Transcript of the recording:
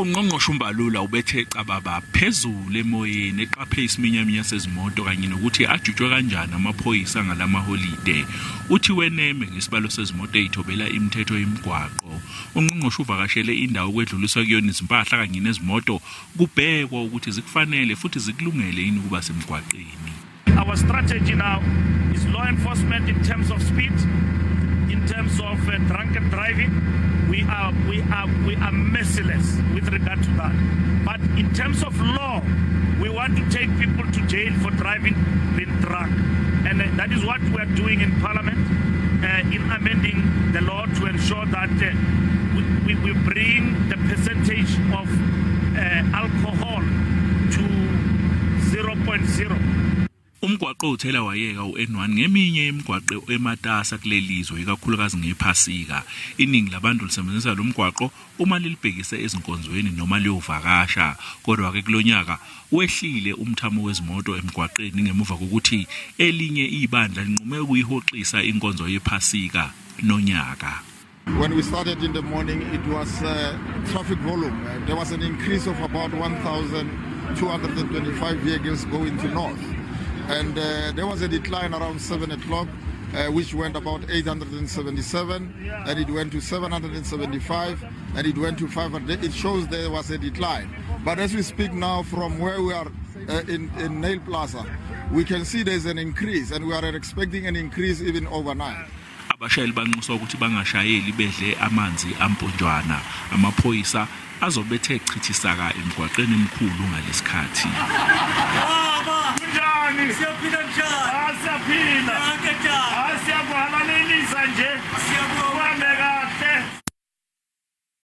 Ungqongqoshe Mbalula ubethe cababa phezulu emoyeni eqaphe isiminyaminya sezimoto kanye nokuthi ajutshwe kanjani amaphoyisa ngalamaholide. Uthi weneme ngesibalo sezimoto ezithobela imithetho yemigwaqo. Ungqongqoshe uvakashele indawo kwedluliswa kuyona izimpahla kanye nezimoto kubhekwa ukuthi zikufanele futhi zikulungele yini ukuba semgwaqeni. Our strategy now is law enforcement in terms of speed, in terms of drunken driving. We are merciless with regard to that. But in terms of law, we want to take people to jail for driving being drunk. And that is what we are doing in Parliament, in amending the law to ensure that we bring the percentage of alcohol to 0.0. Umgwaqo uthela wayeka uN1 ngeminye emgwaqo ematasa kulelizwe ikakhulukazi ngephasika. Iningi labantu lisebenzisa lo mgwaqo uma lilibhekise ezinkonzweni noma liyovakasha. Kodwa ke kulonyaka wehlile umthamo wezimoto emgwaqeni ngemuva kokuthi elinye ibandla linqume ukuyihoxisa inkonzo yephasika nonyaka. When we started in the morning, it was traffic volume. There was an increase of about 1,225 vehicles going to north. And there was a decline around 7 o'clock, which went about 877, and it went to 775, and it went to 500. It shows there was a decline. But as we speak now, from where we are in Nail Plaza, we can see there's an increase, and we are expecting an increase even overnight. Abashayeli banxuswa ukuthi bangashayeli bedle amanzi amponjwana. Amaphoyisa azobethe chithisaka emgwaqeni emkhulu ngalesikhathi. Siyaphila njani?